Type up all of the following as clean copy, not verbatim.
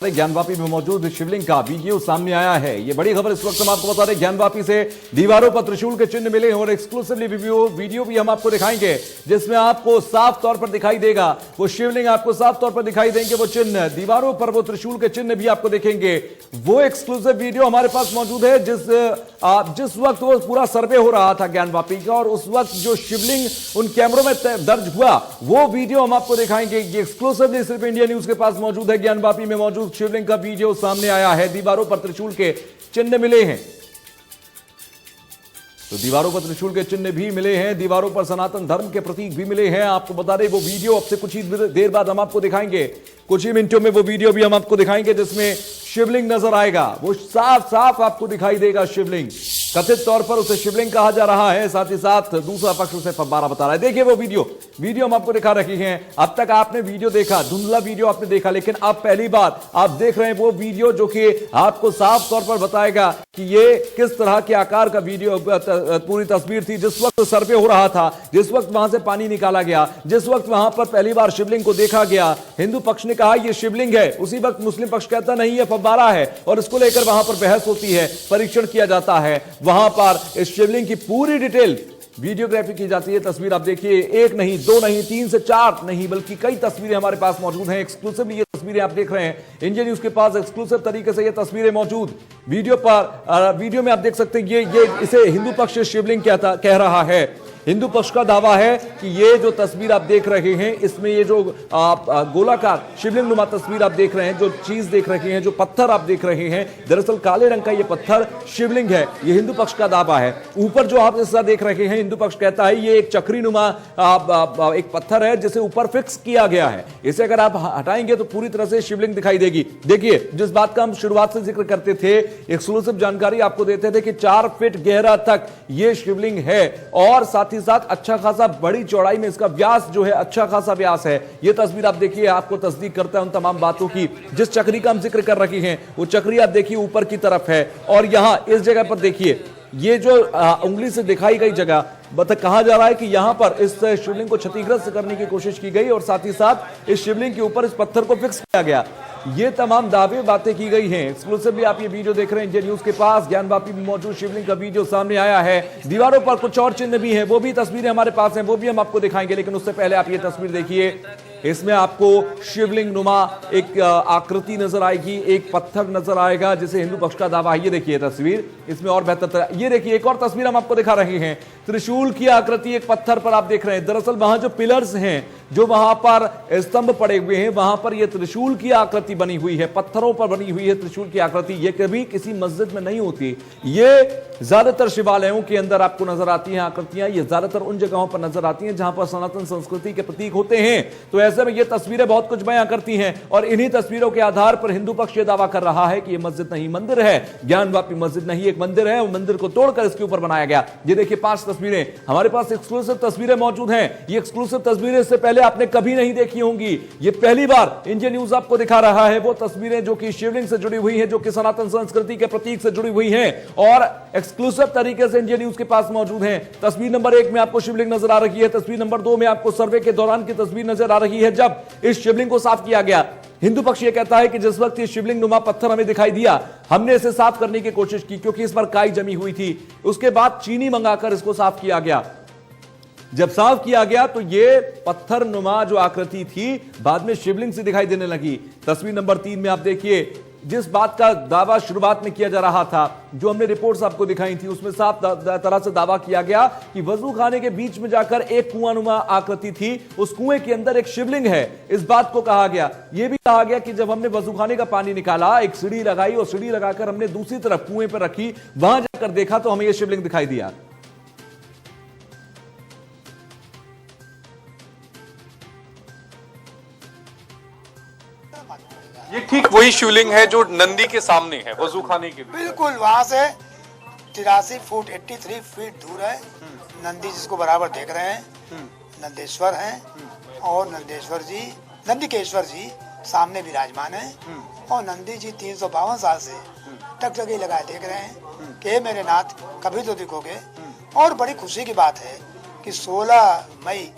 ज्ञानवापी में मौजूद शिवलिंग का वीडियो सामने आया है। ये बड़ी खबर इस वक्त हम आपको बता रहे ज्ञानवापी से दीवारों पर त्रिशूल के चिन्ह मिले और एक्सक्लूसिवली वीडियो भी हम आपको दिखाएंगे जिसमें आपको साफ तौर पर दिखाई देगा वो शिवलिंग, आपको साफ तौर पर दिखाई देंगे वो चिन्ह, दीवारों पर वो त्रिशूल के चिन्ह भी आपको देखेंगे। वो एक्सक्लूसिव वीडियो हमारे पास मौजूद है जिस वक्त वो पूरा सर्वे हो रहा था ज्ञानवापी का और उस वक्त जो शिवलिंग उन कैमरों में दर्ज हुआ वो वीडियो हम आपको दिखाएंगे। ये एक्सक्लूसिवली सिर्फ इंडिया न्यूज के पास मौजूद है। ज्ञानवापी में मौजूद शिवलिंग का वीडियो सामने आया है, दीवारों पर त्रिशूल के चिन्ह मिले हैं। तो दीवारों पर त्रिशूल के चिन्ह भी मिले हैं, दीवारों पर सनातन धर्म के प्रतीक भी मिले हैं। आपको बता दें वो वीडियो अब से कुछ ही देर बाद हम आपको दिखाएंगे, कुछ ही मिनटों में वो वीडियो भी हम आपको दिखाएंगे जिसमें शिवलिंग नजर आएगा। वो साफ साफ आपको दिखाई देगा शिवलिंग, कथित तौर पर उसे शिवलिंग कहा जा रहा है, साथ ही साथ दूसरा पक्ष उसे फव्वारा बता रहा है। देखिए वो वीडियो हम आपको दिखा रहे हैं। अब तक आपने वीडियो देखा, धुंधला वीडियो आपने देखा, लेकिन अब पहली बार आप देख रहे हैं वो वीडियो जो कि आपको साफ तौर पर बताएगा कि ये किस तरह के आकार का वीडियो पूरी तस्वीर थी। जिस वक्त सर्वे हो रहा था, जिस वक्त वहां से पानी निकाला गया, जिस वक्त वहां पर पहली बार शिवलिंग को देखा गया, हिंदू पक्ष ने कहा यह शिवलिंग है, उसी वक्त मुस्लिम पक्ष कहता नहीं यह फव्वारा है और इसको लेकर वहां पर बहस होती है, परीक्षण किया जाता है। वहां पर इस शिवलिंग की पूरी डिटेल वीडियोग्राफी की जाती है। तस्वीर आप देखिए, एक नहीं, दो नहीं, तीन से चार नहीं, बल्कि कई तस्वीरें हमारे पास मौजूद हैं। एक्सक्लूसिवली ये तस्वीरें आप देख रहे हैं, इंडिया न्यूज के पास एक्सक्लूसिव तरीके से ये तस्वीरें मौजूद वीडियो में आप देख सकते हैं। ये इसे हिंदू पक्ष शिवलिंग कह रहा है। हिंदू पक्ष का दावा है कि ये जो तस्वीर आप देख रहे हैं इसमें ये जो गोलाकार शिवलिंग नुमा तस्वीर आप देख रहे हैं, जो चीज देख रहे हैं, जो पत्थर आप देख रहे हैं, दरअसल काले रंग का ये पत्थर शिवलिंग है। ये हिंदू पक्ष का दावा है। ऊपर जो आप हिस्सा देख रहे हैं, हिंदू पक्ष कहता है ये एक चक्री नुमा एक पत्थर है जिसे ऊपर फिक्स किया गया है। इसे अगर आप हटाएंगे तो पूरी तरह से शिवलिंग दिखाई देगी। देखिए जिस बात का हम शुरुआत से जिक्र करते थे, एक्सक्लूसिव जानकारी आपको देते थे कि 4 फीट गहरा तक ये शिवलिंग है और साथ साथ अच्छा खासा बड़ी चौड़ाई में इसका व्यास जो है, अच्छा खासा व्यास है। यह तस्वीर आप देखिए, आपको तस्दीक करता है उन तमाम बातों की। जिस चक्री का हम जिक्र कर रहे हैं वो चक्री आप देखिए ऊपर की तरफ है और यहां इस जगह पर देखिए ये जो उंगली से दिखाई गई जगह कहा जा रहा है कि यहां पर इस शिवलिंग को क्षतिग्रस्त करने की कोशिश की गई और साथ ही साथ इस शिवलिंग के ऊपर इस पत्थर को फिक्स किया गया। ये तमाम दावे बातें की गई हैं। एक्सक्लूसिवली आप ये वीडियो देख रहे हैं इंडिया न्यूज के पास। ज्ञानवापी में मौजूद शिवलिंग का वीडियो सामने आया है। दीवारों पर कुछ और चिन्ह भी हैं, वो भी तस्वीरें हमारे पास हैं, वो भी हम आपको दिखाएंगे। लेकिन उससे पहले आप ये तस्वीर देखिए, इसमें आपको शिवलिंग नुमा एक आकृति नजर आएगी, एक पत्थर नजर आएगा जिसे हिंदू पक्ष का दावा है। ये देखिए तस्वीर, इसमें और बेहतर ये देखिए एक और तस्वीर हम आपको दिखा रहे हैं। त्रिशूल की आकृति एक पत्थर पर आप देख रहे हैं। दरअसल वहां जो पिलर्स हैं, जो वहां पर स्तंभ पड़े हुए हैं, वहां पर यह त्रिशूल की आकृति बनी हुई है, पत्थरों पर बनी हुई है त्रिशूल की आकृति। यह कभी किसी मस्जिद में नहीं होती। ये ज्यादातर शिवालयों के अंदर आपको नजर आती हैं आकृतियां। ये ज्यादातर उन जगहों पर नजर आती हैं जहां पर सनातन संस्कृति के प्रतीक होते हैं। तो ऐसे में ये तस्वीरें बहुत कुछ बयां करती हैं और इन्हीं तस्वीरों के आधार पर हिंदू पक्ष ये दावा कर रहा है कि यह मस्जिद नहीं मंदिर है। ज्ञानवापी मस्जिद नहीं, एक मंदिर है। मंदिर को तोड़कर इसके ऊपर बनाया गया। ये देखिए 5 तस्वीरें हमारे पास एक्सक्लूसिव तस्वीरें मौजूद हैं। ये एक्सक्लूसिव तस्वीरें इससे पहले आपने कभी नहीं देखी होंगी। ये पहली बार इंडिया न्यूज आपको दिखा रहा है वो तस्वीरें जो कि शिवलिंग से जुड़ी हुई हैं, जो कि सनातन संस्कृति के प्रतीक से जुड़ी हुई हैं और एक्सक्लूसिव तरीके से इंडिया न्यूज के पास मौजूद हैं। तस्वीर नंबर 1 में आपको शिवलिंग नजर आ रही है। तस्वीर नंबर 2 में आपको सर्वे के दौरान की तस्वीर नजर आ रही है जब इस शिवलिंग को साफ किया गया। हिंदू पक्ष यह कहता है कि जिस वक्त ये शिवलिंग नुमा पत्थर हमें दिखाई दिया, हमने इसे साफ करने की कोशिश की क्योंकि इस पर काई जमी हुई थी। उसके बाद चीनी मंगाकर इसको साफ किया गया। जब साफ किया गया तो ये पत्थर नुमा जो आकृति थी बाद में शिवलिंग से दिखाई देने लगी। तस्वीर नंबर 3 में आप देखिए जिस बात का दावा शुरुआत में किया जा रहा था, जो हमने रिपोर्ट्स आपको दिखाई थी, उसमें साफ तरह से दावा किया गया कि वजू खाने के बीच में जाकर एक कुआंनुमा आकृति थी, उस कुएं के अंदर एक शिवलिंग है। इस बात को कहा गया। यह भी कहा गया कि जब हमने वजू खाने का पानी निकाला, एक सीढ़ी लगाई और सीढ़ी लगाकर हमने दूसरी तरफ कुएं पर रखी, वहां जाकर देखा तो हमें यह शिवलिंग दिखाई दिया। ये ठीक वही शिवलिंग है जो नंदी के सामने है, वजू खाने के बिल्कुल वहां से 83 फुट 83 फीट दूर है नंदी, जिसको बराबर देख रहे हैं। नंदेश्वर हैं और नंदीकेश्वर जी सामने विराजमान है और नंदी जी 352 साल से टकटकी लगाए देख रहे हैं कि मेरे नाथ कभी तो दिखोगे। और बड़ी खुशी की बात है कि 16 मई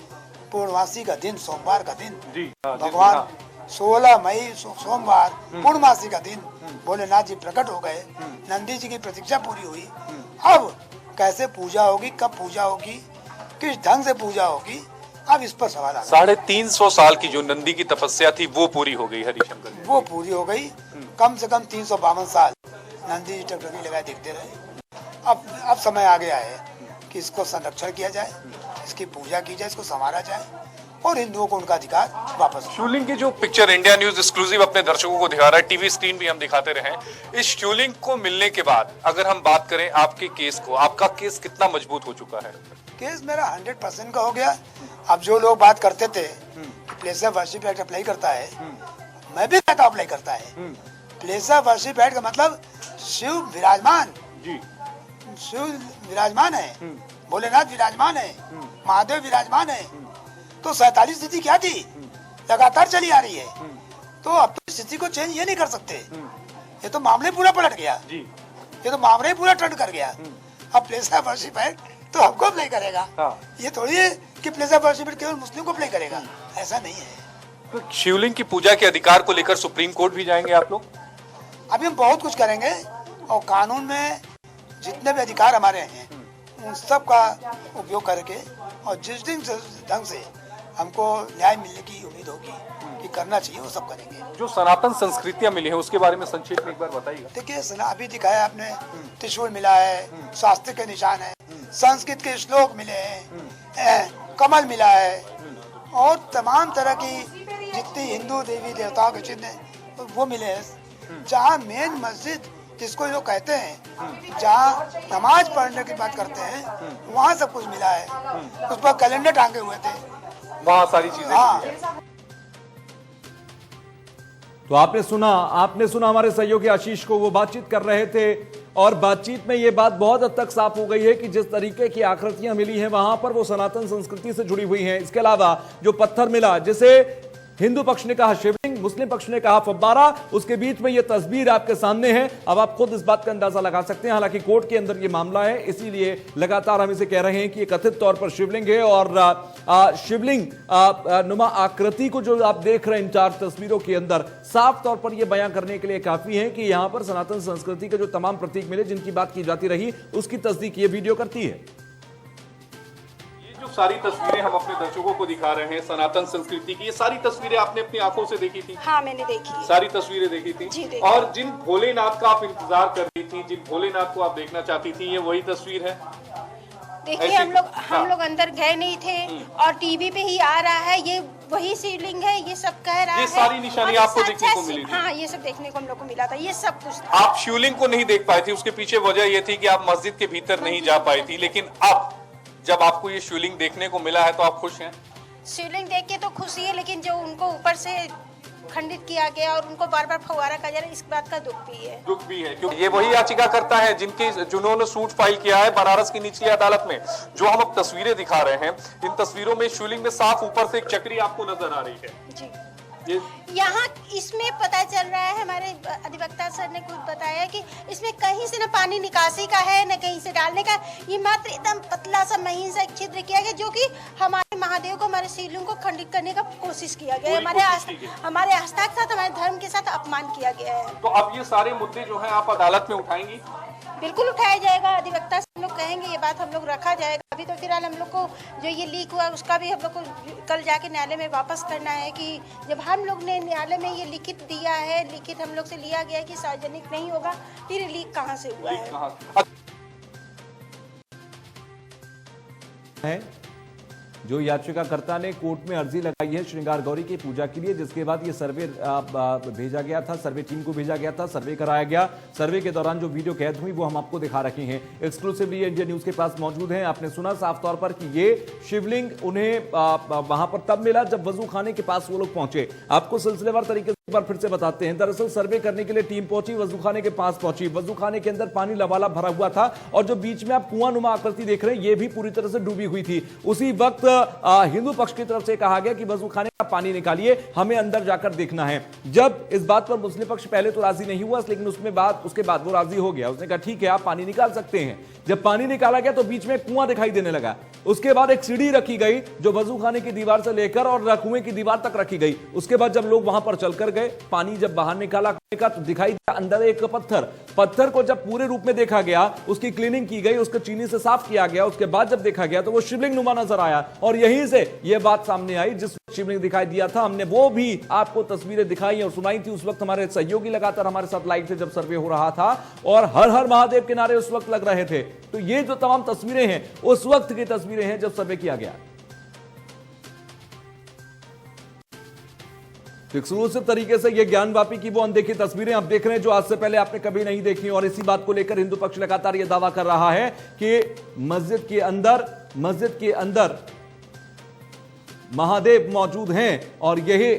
पूर्णवासी का दिन, सोमवार का दिन, भगवान 16 मई सोमवार पूर्णमासी का दिन भोलेनाथ जी प्रकट हो गए, नंदी जी की प्रतीक्षा पूरी हुई। अब कैसे पूजा होगी, कब पूजा होगी, किस ढंग से पूजा होगी, अब इस पर सवाल आ गया। 350 साल की जो नंदी की तपस्या थी वो पूरी हो गई हरिशंकर जी। वो पूरी हो गई। कम से कम 352 साल नंदी जी टकटकी लगाए दिखते रहे। अब समय आ गया है कि इसको संरक्षण किया जाए, इसकी पूजा की जाए, इसको संवारा जाए और हिंदुओं को उनका अधिकार वापस। शिवलिंग की जो पिक्चर इंडिया न्यूज एक्सक्लूसिव अपने दर्शकों को दिखा रहा है, टीवी स्क्रीन भी हम दिखाते रहे, इस शिवलिंग को मिलने के बाद अगर हम बात करें आपके केस को, आपका केस कितना मजबूत हो चुका है? केस मेरा 100% का हो गया। अब जो लोग बात करते थे कि place of worship act apply करता है, मैं भी कहता हूँ अप्लाई करता है। प्लेस ऑफ वर्शिप एक्ट का मतलब शिव विराजमान जी, शिव विराजमान है, भोलेनाथ विराजमान है, महादेव विराजमान है। तो 47 स्थिति क्या थी, लगातार चली आ रही है। तो अब तो स्थिति को चेंज ये नहीं कर सकते। ये तो मामले पूरा पलट गया जी, ये तो मामले ही पूरा टर्न कर गया। अब प्लेस ऑफ वर्शिप एक्ट तो हमको अप्लाई करेगा। ये थोड़ी है कि प्लेस ऑफ वर्शिप केवल मुस्लिम को अप्लाई करेगा, ऐसा नहीं है। तो शिवलिंग की पूजा के अधिकार को लेकर सुप्रीम कोर्ट भी जाएंगे आप लोग? अभी हम बहुत कुछ करेंगे और कानून में जितने भी अधिकार हमारे हैं उन सब का उपयोग करके और जिस दिन ढंग से हमको न्याय मिलने की उम्मीद होगी कि करना चाहिए, वो सब करेंगे। जो सनातन संस्कृतियां मिली हैं उसके बारे में संक्षेप में एक बार बताइएगा। देखिए, अभी दिखाया आपने, त्रिशूल मिला है, स्वास्तिक के निशान है, संस्कृत के श्लोक मिले हैं, कमल मिला है और तमाम तरह की जितनी हिंदू देवी देवताओं के चिन्ह वो मिले हैं। जहाँ मेन मस्जिद जिसको जो कहते हैं, जहाँ नमाज पढ़ने की बात करते हैं, वहाँ सब कुछ मिला है। उस पर कैलेंडर टांगे हुए थे, वहाँ सारी चीजें। हाँ। तो आपने सुना हमारे सहयोगी आशीष को, वो बातचीत कर रहे थे और बातचीत में ये बात बहुत हद तक साफ हो गई है कि जिस तरीके की आकृतियां मिली हैं वहां पर वो सनातन संस्कृति से जुड़ी हुई हैं। इसके अलावा जो पत्थर मिला, जिसे हिंदू पक्ष ने कहा शिवलिंग, मुस्लिम पक्ष ने कहा फव्वारा, उसके बीच में ये तस्वीर आपके सामने है। अब आप खुद इस बात का अंदाजा लगा सकते हैं। हालांकि कोर्ट के अंदर ये मामला है, इसीलिए लगातार हम इसे कह रहे हैं कि ये कथित तौर पर शिवलिंग है और शिवलिंग नुमा आकृति को जो आप देख रहे हैं इन 4 तस्वीरों के अंदर, साफ तौर पर यह बयां करने के लिए काफी है कि यहां पर सनातन संस्कृति के जो तमाम प्रतीक मिले, जिनकी बात की जाती रही, उसकी तस्दीक ये वीडियो करती है। सारी तस्वीरें हम अपने दर्शकों को दिखा रहे हैं सनातन संस्कृति की, ये सारी तस्वीरें आपने अपनी आंखों से देखी थी? हाँ, मैंने देखी। सारी तस्वीरें देखी थी जी, देखी। और जिन भोलेनाथ का आप इंतजार कर रही थी, जिन भोलेनाथ को आप देखना चाहती थी, ये वही तस्वीर है? देखिए, हम लोग अंदर गए नहीं थे और टीवी पे ही आ रहा है, ये वही शिवलिंग है, ये सब कह रहा है। ये सारी निशानी आपको देखने को मिली थी? हाँ, ये सब देखने को हम लोग को मिला था, ये सब कुछ था। आप शिवलिंग को नहीं देख पाई थी, उसके पीछे वजह ये थी कि आप मस्जिद के भीतर नहीं जा पाई थी, लेकिन अब जब आपको ये शिवलिंग देखने को मिला है तो आप खुश हैं? शिवलिंग देख के तो खुशी है, लेकिन जो उनको ऊपर से खंडित किया गया और उनको बार बार फव्वारा का जा रहा है, इस बात का दुख भी है। दुख भी है क्योंकि ये वही याचिका करता है जिन्होंने सूट फाइल किया है बनारस की निचली अदालत में। जो हम अब तस्वीरें दिखा रहे हैं, इन तस्वीरों में शिवलिंग में साफ ऊपर से एक चक्री आपको नजर आ रही है जी। ये यहाँ इसमें पता चल रहा है, हमारे अधिवक्ता सर ने खुद बताया कि इसमें कहीं से न पानी निकासी का है न कहीं से डालने का, ये मात्र एकदम पतला सा महीन सा एक छिद्र किया गया, जो कि हमारे महादेव को, हमारे शिवलिंग को खंडित करने का कोशिश किया गया है। हमारे आस्था के साथ, हमारे धर्म के साथ अपमान किया गया है। तो अब ये सारे मुद्दे जो है आप अदालत में उठाएंगी? बिल्कुल उठाया जाएगा, अधिवक्ता से हम लोग कहेंगे, ये बात हम लोग रखा जाएगा। अभी तो फिलहाल हम लोग को जो ये लीक हुआ उसका भी हम लोग को कल जाके न्यायालय में वापस करना है कि जब हम लोग ने न्यायालय में ये लिखित दिया है, लिखित हम लोग से लिया गया है कि सार्वजनिक नहीं होगा, फिर लीक कहाँ से हुआ है। जो याचिकाकर्ता ने कोर्ट में अर्जी लगाई है श्रृंगार गौरी की पूजा के लिए, जिसके बाद ये सर्वे भेजा गया था, सर्वे टीम को भेजा गया था, सर्वे कराया गया। सर्वे के दौरान जो वीडियो कैद हुई वो हम आपको दिखा रखे हैं, एक्सक्लूसिवली इंडिया न्यूज के पास मौजूद हैं। आपने सुना साफ तौर पर कि ये शिवलिंग उन्हें वहां पर तब मिला जब वजू खाने के पास वो लोग पहुंचे। आपको सिलसिलेवार तरीके से एक बार फिर से बताते हैं। दरअसल सर्वे करने के लिए टीम पहुंची, वजूखाने के पास पहुंची। वजूखाने के अंदर पानी लबालब भरा हुआ था और जो बीच में आप कुआं नुमा आकृति देख रहे हैं, यह भी पूरी तरह से डूबी हुई थी। उसी वक्त हिंदू पक्ष की तरफ से कहा गया कि वजूखाने का पानी निकालिए, हमें अंदर जाकर देखना है। जब इस बात पर मुस्लिम पक्ष पहले तो राजी नहीं हुआ, लेकिन उसके बाद वो राजी हो गया। उसने कहा ठीक है, आप पानी निकाल सकते हैं। जब पानी निकाला गया तो बीच में कुआं दिखाई देने लगा। उसके बाद एक सीढ़ी रखी गई जो वजूखाने की दीवार से लेकर और कुएं की दीवार तक रखी गई। उसके बाद जब लोग वहां पर चलकर गए, पानी जब बाहर निकाला का तो दिखाई दिया अंदर एक पत्थर को जब पूरे रूप में देखा गया, उसकी क्लीनिंग की गई, उसको चीनी से साफ किया गया। उसके बाद जब देखा गया तो वो शिवलिंग नुमा नजर आया और यहीं से यह बात सामने आई। जिस शिवलिंग दिखाई दिया था, हमने वो भी आपको तस्वीरें दिखाई और सुनाई थी। उस वक्त हमारे सहयोगी लगातार हमारे साथ लाइव थे जब सर्वे हो रहा था और हर हर महादेव के नारे उस वक्त लग रहे थे। तो ये जो तमाम तस्वीरें हैं उस वक्त की तस्वीरें हैं जब सर्वे किया गया। एक्सक्लूसिव तरीके से ये ज्ञानवापी की वो अनदेखी तस्वीरें आप देख रहे हैं जो आज से पहले आपने कभी नहीं देखी। और इसी बात को लेकर हिंदू पक्ष लगातार यह दावा कर रहा है कि मस्जिद के अंदर महादेव मौजूद हैं और यही